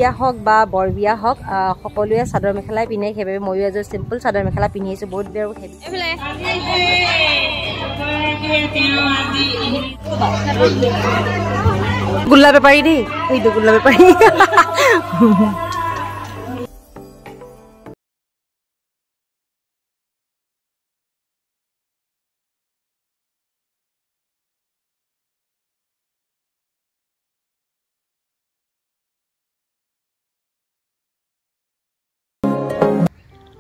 বিয়া হওক বা বৰ বিয়া হওক সকলোৱে চাদৰ মেখেলাই পিন্ধে সেইবাবে ময়ো এযোৰ চিম্পল চাদৰ মেখেলা পিন্ধি আহিছোঁ বহুত বেৰ গোল্লা বেপাৰী দেই এইটো গোল্লা বেপাৰী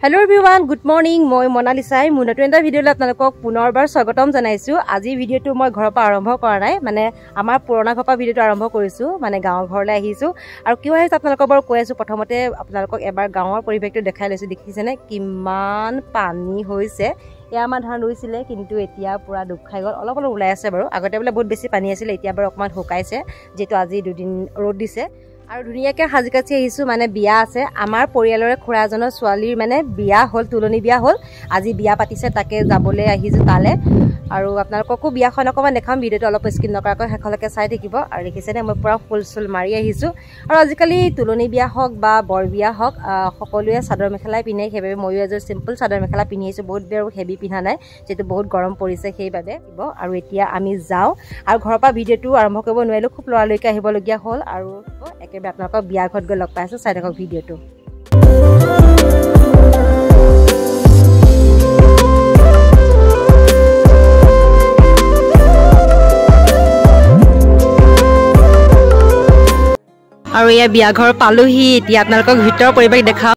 हेलो एवरीवन गुड मर्निंग मैं मोनालिसाई मोर नतुन এটা ভিডিঅ'লৈ আপোনালোকক পুনৰবাৰ স্বাগতম জনাইছো। আজি ভিডিঅ'টো মই ঘৰৰ পৰা আৰম্ভ কৰা নাই, মানে আমাৰ পুৰণা ঘৰৰ পৰা ভিডিঅ'টো আৰম্ভ কৰিছো, মানে গাঁৱৰ ঘৰলৈ আহিছো। আৰু কিয় আহিছো আপোনালোকক বাৰু কৈ আছো। প্ৰথমতে আপোনালোকক এবাৰ গাঁৱৰ পৰিৱেশটো দেখাই লৈছো। দেখিছেনে কিমান পানী হৈছে। এয়া আমাৰ ধান ৰুইছিলে কিন্তু এতিয়া পুৰা ডুব খাই গ'ল। অলপ অলপ ওলাই আছে বাৰু। আগতে বোলে বহুত বেছি পানী আছিল, এতিয়া বাৰু অকমান শুকাইছে যেটো আজি দুদিন ৰ'দ দিছে। আৰু ধুনীয়াকৈ সাজি কাচি আহিছোঁ, মানে বিয়া আছে আমাৰ পৰিয়ালৰে খুৰা এজনৰ ছোৱালীৰ মানে বিয়া হ'ল, তুলনি বিয়া হ'ল। আজি বিয়া পাতিছে, তাকে যাবলৈ আহিছোঁ তালৈ। আৰু আপোনালোককো বিয়াখন অকণমান দেখাম, ভিডিঅ'টো অলপ স্কিপ নকৰাকৈ শেষলৈকে চাই থাকিব। আৰু দেখিছেনে মই পূৰা ফুল চুল মাৰি আহিছোঁ। আৰু আজিকালি তুলনি বিয়া হওক বা বৰ বিয়া হওক সকলোৱে চাদৰ মেখেলাই পিন্ধে সেইবাবে ময়ো এযোৰ চিম্পল চাদৰ মেখেলা পিন্ধি আহিছোঁ। বহুত বেৰ হেভি পিন্ধা নাই যিহেতু বহুত গৰম পৰিছে সেইবাবে। আৰু এতিয়া আমি যাওঁ। আৰু ঘৰৰ পৰা ভিডিঅ'টো আৰম্ভ কৰিব নোৱাৰিলোঁ, খুব লৰালৰিকৈ আহিবলগীয়া হ'ল। আৰু একেবাৰে আপোনালোকক বিয়া ঘৰত গৈ লগ পাইছোঁ, চাই থাকক ভিডিঅ'টো। আৰু এয়া বিয়া ঘৰ পালোহি, এতিয়া আপোনালোকক ভিতৰৰ পৰিৱেশ দেখাওঁ।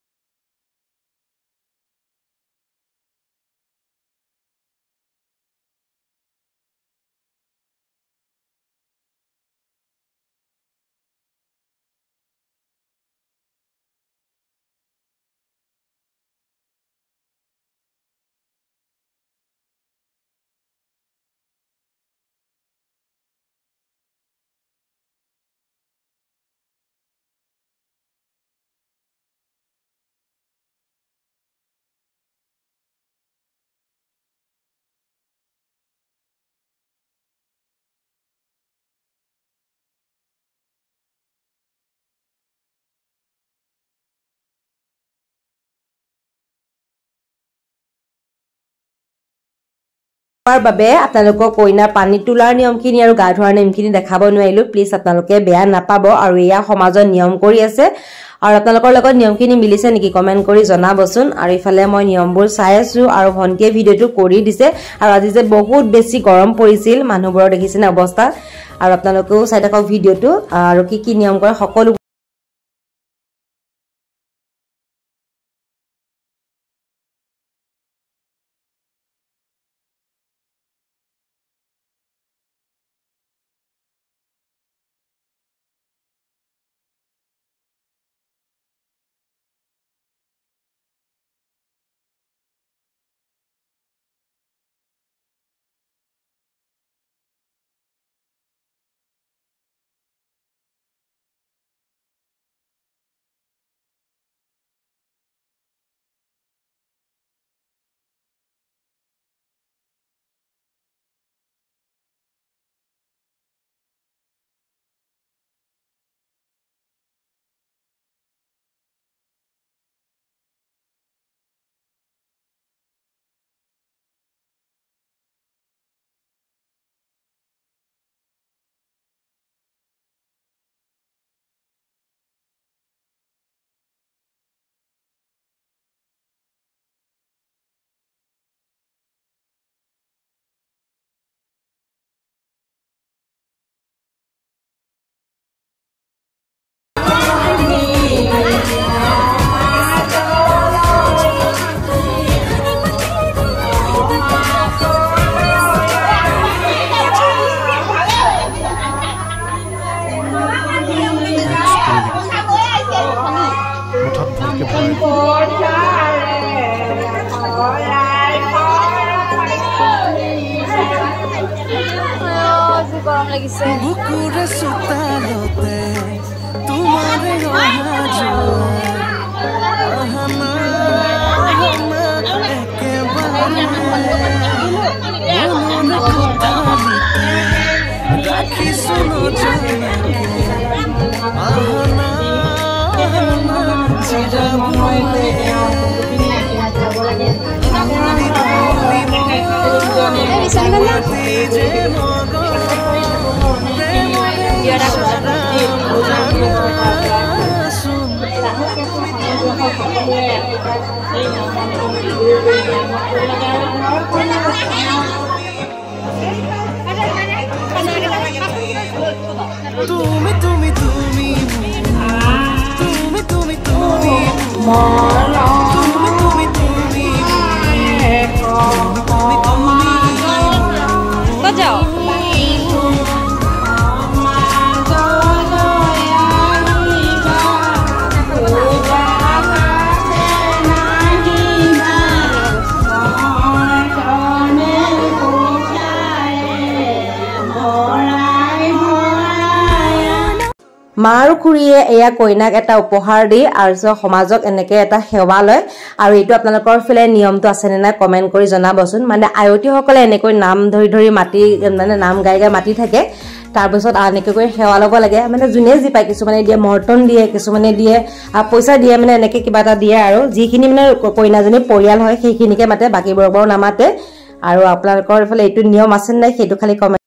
বাবে আপোনালোকক কইনাৰ পানী তোলাৰ নিয়মখিনি আৰু গা ধোৱাৰ নিয়মখিনি দেখাব নোৱাৰিলোঁ, প্লিজ আপোনালোকে বেয়া নাপাব। আৰু এয়া সমাজৰ নিয়ম কৰি আছে। আৰু আপোনালোকৰ লগত নিয়মখিনি মিলিছে নেকি কমেণ্ট কৰি জনাবচোন। আৰু ইফালে মই নিয়মবোৰ চাই আছোঁ আৰু ভণ্টিয়ে ভিডিঅ'টো কৰি দিছে। আৰু আজি যে বহুত বেছি গৰম পৰিছিল, মানুহবোৰৰ দেখিছেনে অৱস্থা। আৰু আপোনালোকেও চাই থাকক ভিডিঅ'টো আৰু কি নিয়ম কৰে সকলো। গৰম লাগিছে বুকুৰে সুতালতে তোমাৰ ৰাখি শুনো মা আৰু খুৰীয়ে এয়া কইনাক এটা উপহাৰ দি আৰু সমাজক এনেকে এটা সেৱা লয় আৰু এইটো আপোনালোকৰ ফিলে নিয়মটো আছে নে নাই কমেন্ট কৰি জনাবচোন মানে আয়তি সকলে এনেকৈ নাম ধৰি ধৰি মাটি মানে নাম গাই গাই মাটি থাকে তাৰ পিছত আনেকৈ কৰি সেৱা লব লাগে মানে জুনে জি পায় কিছুমানে দিয়ে মৰ্টন দিয়ে কিছুমানে দিয়ে পইচা দিয়ে মানে এনেকে কিবা এটা দিয়ে আৰু যিখিনি মানে কইনাজনী পৰিয়াল হয় সেইখিনিকে মাতে বাকিবোৰক নামাতে আৰু আপোনালোকৰ ফিলে এইটো নিয়ম আছে নাই সেইটো খালি কমেন্ট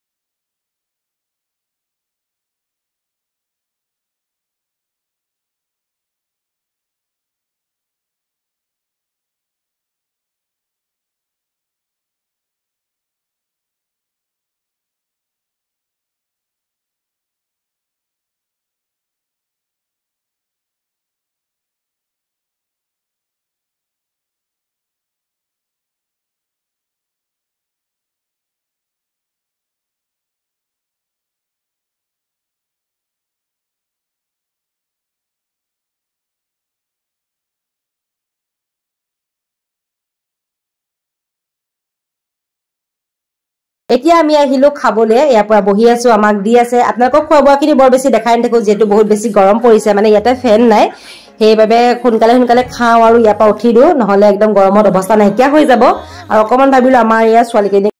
এতিয়া আমি আহিলো খাবলে ইয়াৰ পৰা বহি আছো আমাক দি আছে আপোনালোকক খোৱাবোৱাখিনি বৰ বেছি দেখাই নাথাকো যেটো বহুত বেছি গৰম পৰিছে মানে ইয়াতে ফেন নাই সেইবাবে সোনকালে খাওঁ আৰু ইয়াৰ পৰা উঠি দিও নহলে একদম গৰমত অৱস্থা নাইকিয়া হৈ যাব আৰু অকমান ভাবিলো আমাৰ ইয়া ছোৱালীকেইজনী